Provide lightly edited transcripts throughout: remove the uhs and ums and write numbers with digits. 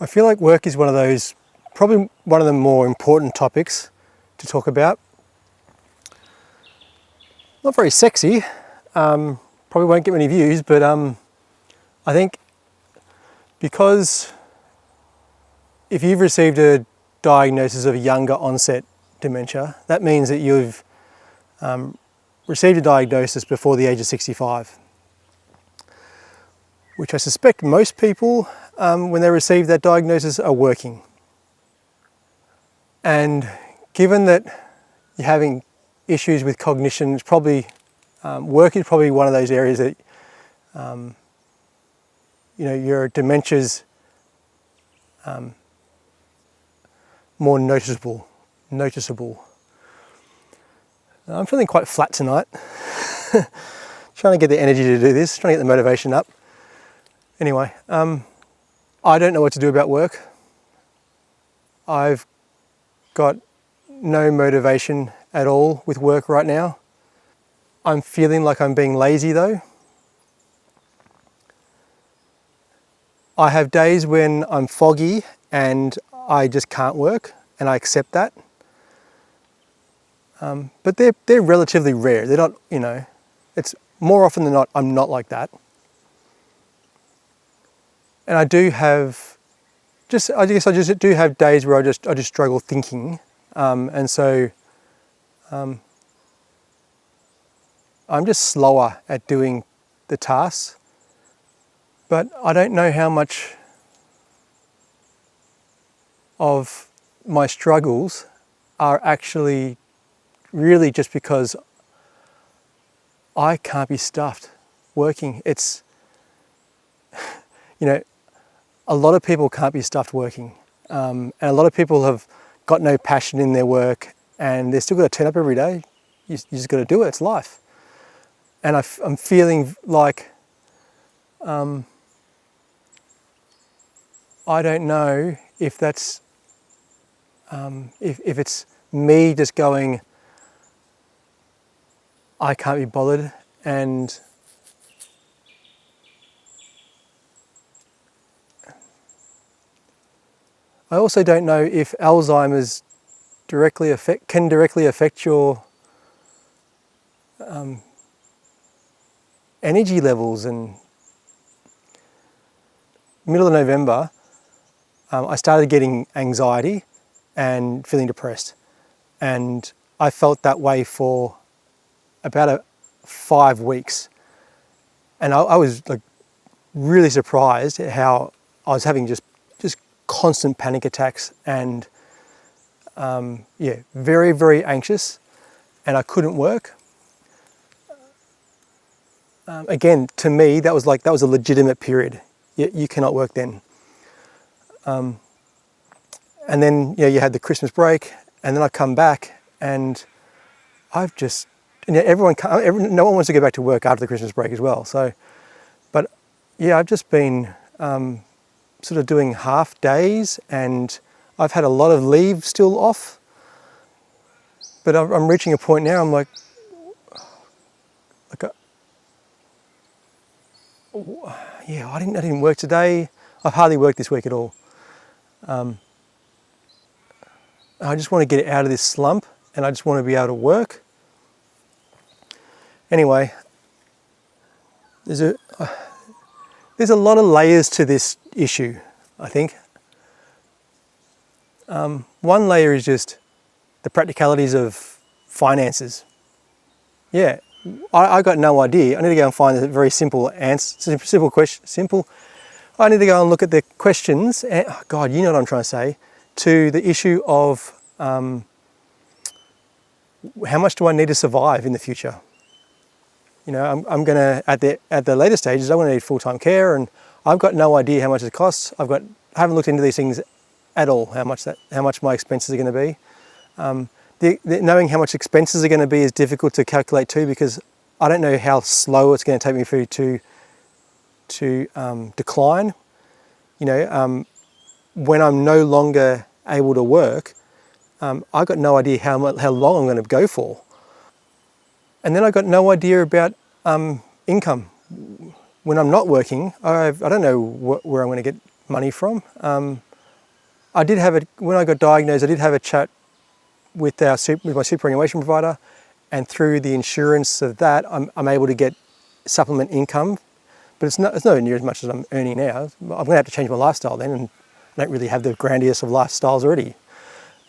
I feel like work is one of those, probably one of the more important topics to talk about. Not very sexy, probably won't get many views, but I think because if you've received a diagnosis of younger onset dementia, that means that you've received a diagnosis before the age of 65, which I suspect most people, when they receive that diagnosis, are working. And given that you're having issues with cognition, it's probably, work is probably one of those areas that, your dementia's more noticeable. I'm feeling quite flat tonight. Trying to get the energy to do this, trying to get the motivation up. Anyway, I don't know what to do about work. I've got no motivation at all with work right now. I'm feeling like I'm being lazy though. I have days when I'm foggy and I just can't work, and I accept that. But they're relatively rare. They're not, it's more often than not, I'm not like that. And I do have, I do have days where I just struggle thinking. And so I'm just slower at doing the tasks. But I don't know how much of my struggles are actually really just because I can't be stuffed working. It's, a lot of people can't be stuffed working. And a lot of people have got no passion in their work, and they're still got to turn up every day. You just got to do it, it's life. And I'm feeling like, I don't know if that's, if it's me just going, I can't be bothered, and I also don't know if Alzheimer's can directly affect your energy levels. And middle of November, I started getting anxiety and feeling depressed, and I felt that way for about 5 weeks, and I was like really surprised at how I was having just constant panic attacks, and very, very anxious, and I couldn't work. Again, to me, that was a legitimate period. You cannot work then. And then you had the Christmas break, and then I come back, and I've just, no one wants to go back to work after the Christmas break as well. So, but yeah, I've just been sort of doing half days, and I've had a lot of leave still off. But I'm reaching a point now, I'm like I didn't work today. I've hardly worked this week at all. I just want to get out of this slump, and I just want to be able to work. Anyway, there's a lot of layers to this issue, I think. One layer is just the practicalities of finances. Yeah, I got no idea. I need to go and find a very simple answer, simple question. I need to go and look at the questions, and, oh God, you know what I'm trying to say, to the issue of how much do I need to survive in the future? I'm going to, at the later stages, I'm going to need full-time care, and I've got no idea how much it costs. I haven't looked into these things at all, how much my expenses are going to be. Knowing how much expenses are going to be is difficult to calculate too, because I don't know how slow it's going to take me for to decline. When I'm no longer able to work, I've got no idea how long I'm going to go for. And then I've got no idea about income. When I'm not working, I don't know where I'm going to get money from. I did have when I got diagnosed, I did have a chat with my superannuation provider, and through the insurance of that, I'm able to get supplement income, but it's nowhere near as much as I'm earning now. I'm going to have to change my lifestyle then, and I don't really have the grandiose of lifestyles already.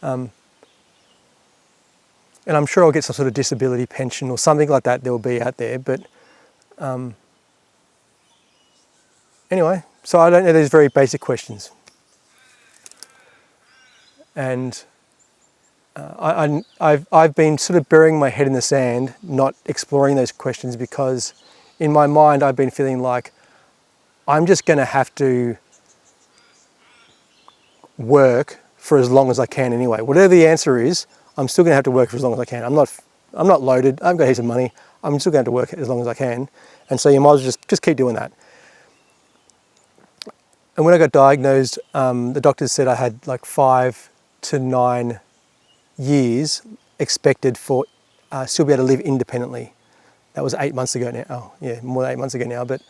And I'm sure I'll get some sort of disability pension or something like that. There will be out there, but anyway. So I don't know these very basic questions, and I've been sort of burying my head in the sand, not exploring those questions, because in my mind I've been feeling like I'm just going to have to work for as long as I can anyway. Whatever the answer is, I'm still going to have to work for as long as I can. I'm not loaded. I've got heaps of money. I'm still going to have to work as long as I can, and so you might as well just keep doing that. And when I got diagnosed, the doctors said I had like 5 to 9 years expected for still be able to live independently. That was 8 months ago now. Oh, yeah, more than 8 months ago now. But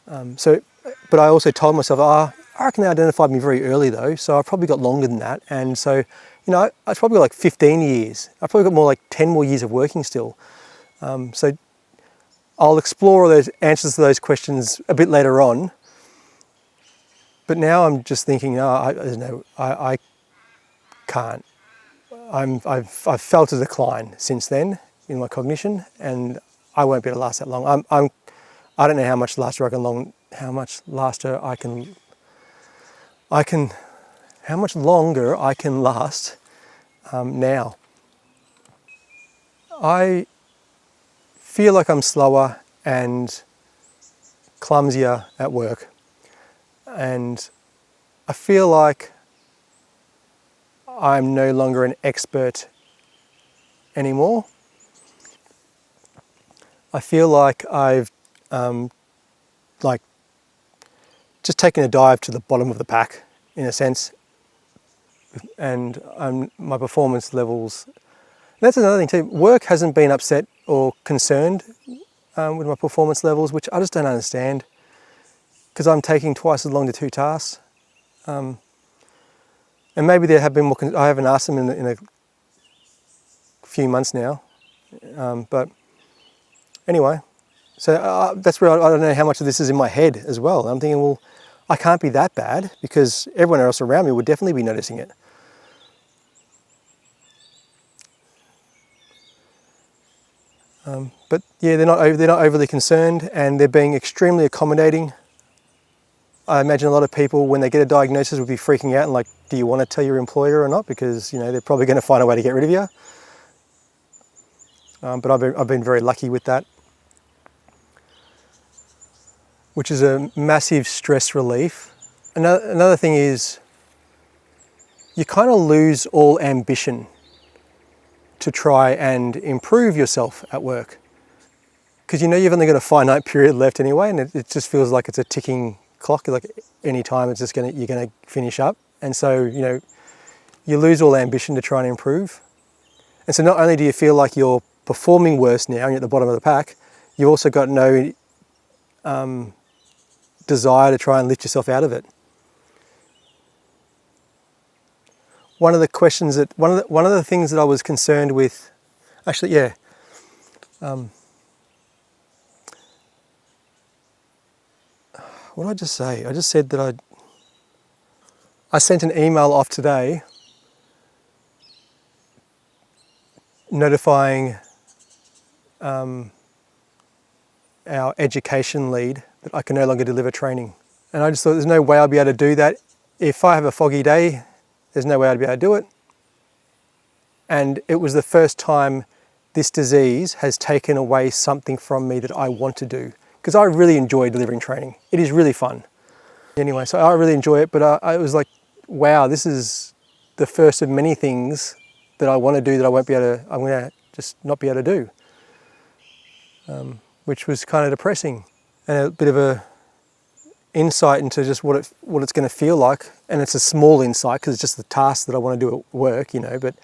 but I also told myself, I reckon they identified me very early though, so I probably got longer than that. And so, I probably got like 15 years. I probably got more like 10 more years of working still. So I'll explore those answers to those questions a bit later on. But now I'm just thinking, I can't. I've felt a decline since then in my cognition, and I won't be able to last that long. I don't know how much longer I can last now. I feel like I'm slower and clumsier at work, and I feel like I'm no longer an expert anymore. I feel like I've just taken a dive to the bottom of the pack in a sense, and my performance levels. That's another thing too. Work hasn't been upset or concerned with my performance levels, which I just don't understand, because I'm taking twice as long to 2 tasks. And maybe there have been more. I haven't asked them in a few months now, but anyway. So that's where I don't know how much of this is in my head as well. I'm thinking, well, I can't be that bad because everyone else around me would definitely be noticing it. But yeah, they're not overly concerned, and they're being extremely accommodating. I imagine a lot of people, when they get a diagnosis, would be freaking out and like, do you want to tell your employer or not? Because they're probably going to find a way to get rid of you. But I've been very lucky with that, which is a massive stress relief. Another thing is, you kind of lose all ambition to try and improve yourself at work, because you've only got a finite period left anyway, and it just feels like it's a ticking clock. Like any time it's just you're going to finish up, and so you lose all ambition to try and improve. And so not only do you feel like you're performing worse now and you're at the bottom of the pack, you've also got no desire to try and lift yourself out of it. One of the things that I was concerned with, actually, yeah. What did I just say? I just said that I sent an email off today notifying our education lead that I can no longer deliver training. And I just thought there's no way I'll be able to do that. If I have a foggy day, there's no way I'd be able to do it. And it was the first time this disease has taken away something from me that I want to do. Because I really enjoy delivering training. It is really fun. Anyway, so I really enjoy it, but I was like, wow, this is the first of many things that I want to do that I'm going to just not be able to do. Which was kind of depressing. And a bit of a insight into just what it's going to feel like. And it's a small insight because it's just the task that I want to do at work, but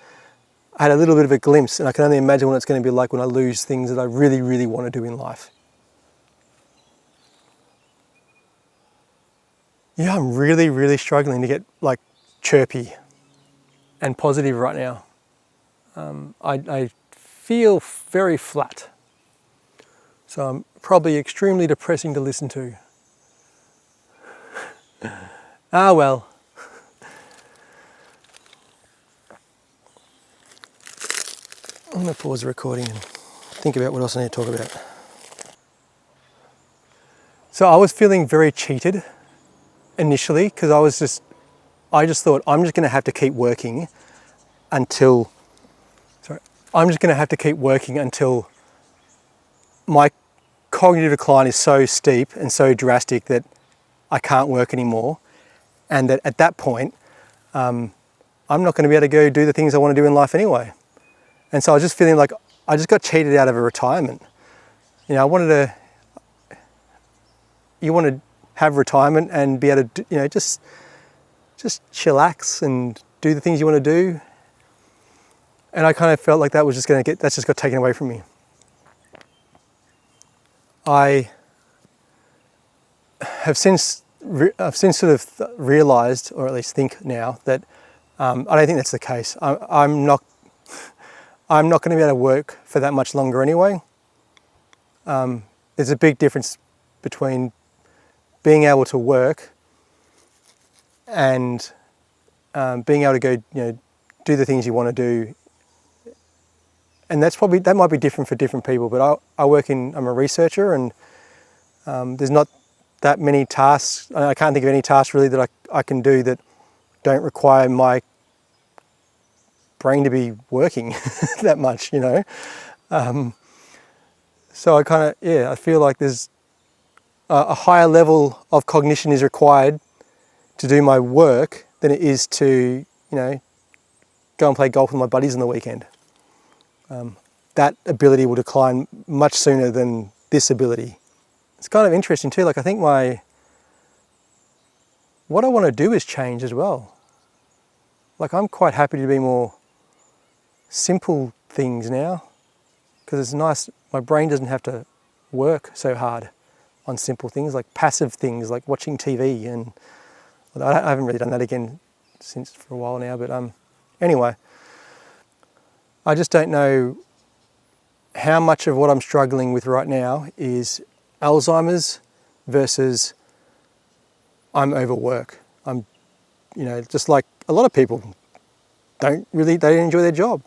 I had a little bit of a glimpse, and I can only imagine what it's going to be like when I lose things that I really, really want to do in life. Yeah, I'm really, really struggling to get chirpy. and positive right now. I feel very flat. So I'm probably extremely depressing to listen to. Ah well. I'm going to pause the recording and think about what else I need to talk about. So I was feeling very cheated initially because I just thought I'm just going to have to keep working until my cognitive decline is so steep and so drastic that I can't work anymore, and that at that point I'm not going to be able to go do the things I want to do in life anyway. And so I was just feeling like I just got cheated out of a retirement. You know, you want to have retirement and be able to, you know, just chillax and do the things you want to do. And I kind of felt like that's just got taken away from me. I have since sort of realised, or at least think now, that I don't think that's the case. I'm not going to be able to work for that much longer anyway. There's a big difference between being able to work and being able to go, you know, do the things you want to do. And that might be different for different people, but I'm a researcher, and there's not that many tasks. I can't think of any tasks really that I can do that don't require my brain to be working that much, you know. So I feel like there's a higher level of cognition is required to do my work than it is to, you know, go and play golf with my buddies on the weekend. That ability will decline much sooner than this ability. It's kind of interesting too, like I think what I want to do is change as well. Like I'm quite happy to be more simple things now, because it's nice, my brain doesn't have to work so hard on simple things, like passive things like watching TV, and I haven't really done that again for a while now, but anyway, I just don't know how much of what I'm struggling with right now is Alzheimer's versus I'm overwork. I'm, you know, just like a lot of people they don't enjoy their job.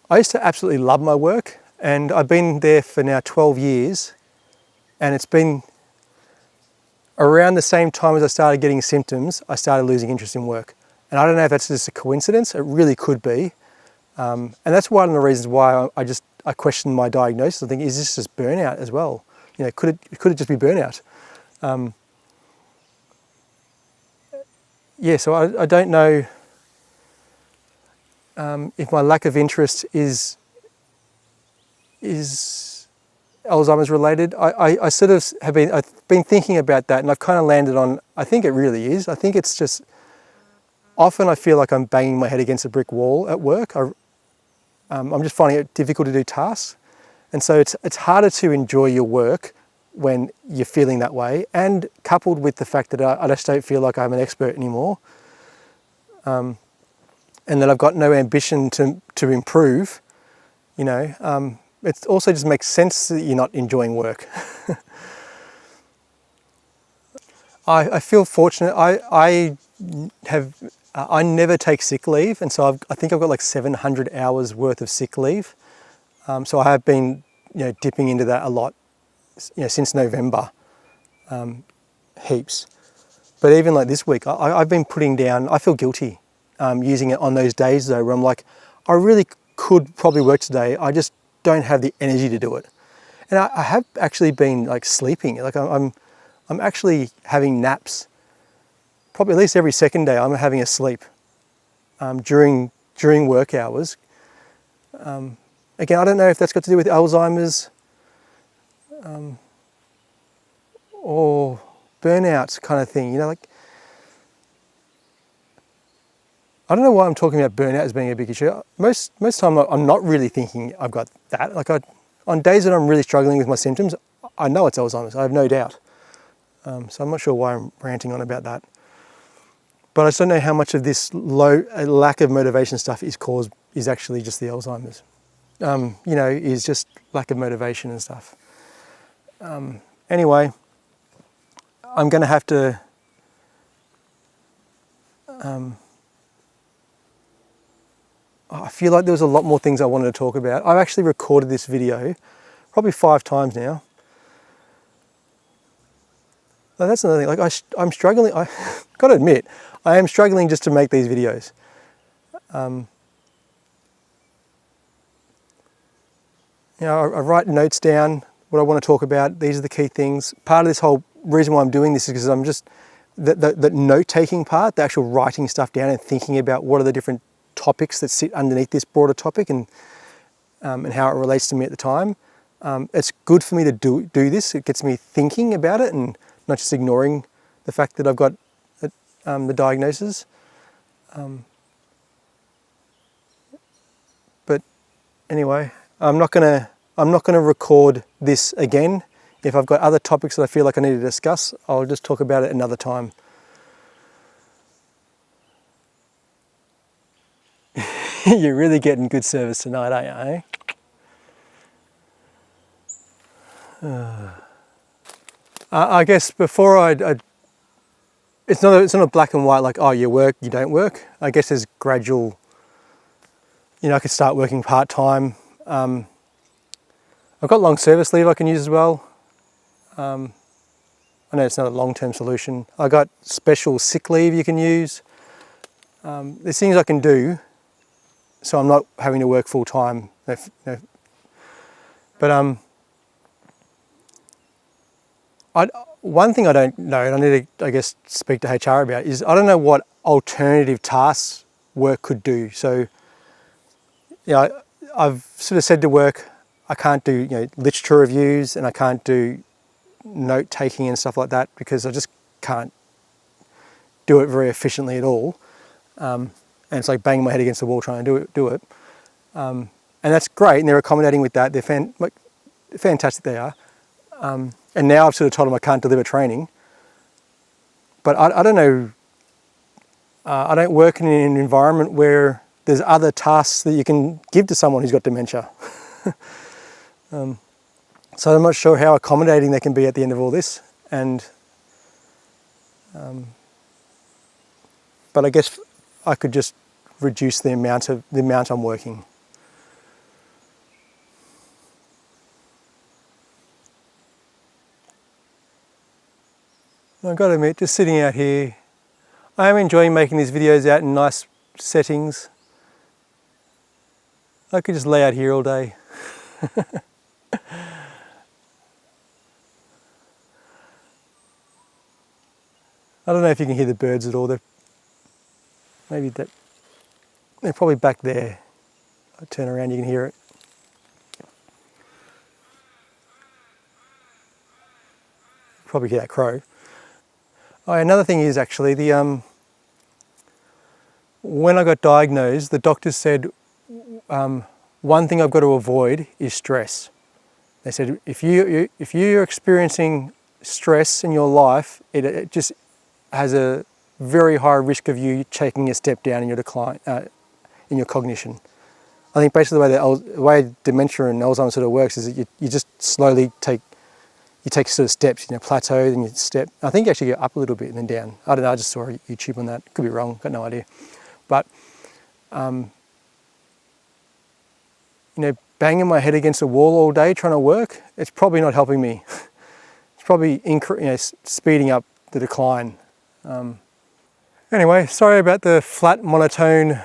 I used to absolutely love my work, and I've been there for now 12 years, and it's been around the same time as I started getting symptoms, I started losing interest in work. And I don't know if that's just a coincidence, it really could be. And that's one of the reasons why I questioned my diagnosis. I think, is this just burnout as well? You know, could it just be burnout? So I don't know if my lack of interest is Alzheimer's related. I sort of I've been thinking about that, and I've kind of landed on, I think it really is. I think it's just, often I feel like I'm banging my head against a brick wall at work. I'm just finding it difficult to do tasks. And so it's harder to enjoy your work when you're feeling that way, and coupled with the fact that I just don't feel like I'm an expert anymore. And that I've got no ambition to improve, you know. It also just makes sense that you're not enjoying work. I feel fortunate. I never take sick leave, and so I think I've got like 700 hours worth of sick leave. So I have been, you know, dipping into that a lot, you know, since November, heaps. But even like this week, I've been putting down, I feel guilty using it on those days though, where I'm like, I really could probably work today, I just don't have the energy to do it. And I have actually been like sleeping, like I'm actually having naps. Probably at least every second day I'm having a sleep during work hours. Again, I don't know if that's got to do with Alzheimer's or burnout kind of thing. You know, like, I don't know why I'm talking about burnout as being a big issue. Most time I'm not really thinking I've got that. Like on days that I'm really struggling with my symptoms, I know it's Alzheimer's, I have no doubt. So I'm not sure why I'm ranting on about that. But I just don't know how much of this lack of motivation stuff is actually just the Alzheimer's. Is just lack of motivation and stuff. Anyway, I'm going to have to I feel like there was a lot more things I wanted to talk about. I've actually recorded this video probably 5 times now. Now that's another thing. Like I'm struggling. I got to admit, I am struggling just to make these videos. I write notes down, what I want to talk about. These are the key things. Part of this whole reason why I'm doing this is because I'm just, the note-taking part, the actual writing stuff down and thinking about what are the different topics that sit underneath this broader topic and how it relates to me at the time. It's good for me to do this. It gets me thinking about it and not just ignoring the fact that I've got the diagnosis. But anyway, I'm not gonna record this again. If I've got other topics that I feel like I need to discuss, I'll just talk about it another time. You're really getting good service tonight, aren't you? I guess before it's not a black and white like, oh, you work, you don't work. I guess there's gradual. I could start working part-time. I've got long service leave I can use as well. I know it's not a long-term solution. I got special sick leave you can use. There's things I can do, so I'm not having to work full-time. But one thing I don't know, and I need to, I guess, speak to HR about, is I don't know what alternative tasks work could do. So, I've sort of said to work, I can't do literature reviews and I can't do note taking and stuff like that because I just can't do it very efficiently at all. And it's like banging my head against the wall trying to do it. And that's great, and they're accommodating with that. They're fantastic, they are. And now I've sort of told them I can't deliver training. But I don't know, I don't work in an environment where there's other tasks that you can give to someone who's got dementia. So I'm not sure how accommodating they can be at the end of all this. And but I guess I could just reduce the amount I'm working. I've got to admit, just sitting out here, I am enjoying making these videos out in nice settings. I could just lay out here all day. I don't know if you can hear the birds at all. They're probably back there. I turn around, you can hear it. Probably hear that crow. Oh, another thing is actually when I got diagnosed, the doctors said one thing I've got to avoid is stress. They said if you're experiencing stress in your life, it just has a very high risk of you taking a step down in your decline, in your cognition. I think basically the way dementia and Alzheimer's sort of works is that you just slowly take sort of steps, plateau, then you step. I think you actually go up a little bit and then down. I don't know, I just saw a YouTube on that. Could be wrong, got no idea. But, banging my head against a wall all day trying to work, it's probably not helping me. It's probably speeding up the decline. Anyway, sorry about the flat, monotone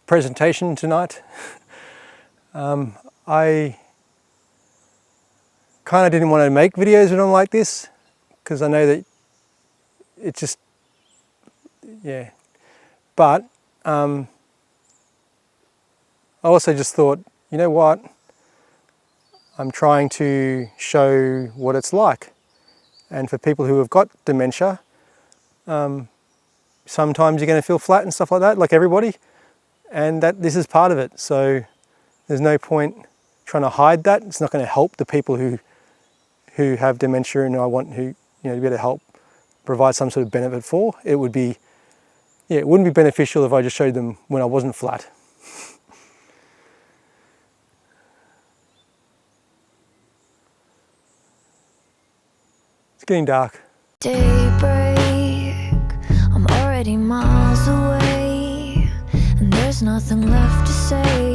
presentation tonight. I kind of didn't want to make videos when I'm like this because I know that it's just, yeah. But I also just thought, you know what? I'm trying to show what it's like. And for people who have got dementia, sometimes you're going to feel flat and stuff like that, like everybody. And this is part of it. So there's no point trying to hide that. It's not going to help the people who have dementia and I want to be able to help provide some sort of benefit for. It would be Yeah, it wouldn't be beneficial if I just showed them when I wasn't flat. It's getting dark. Daybreak, I'm already miles away, and there's nothing left to say.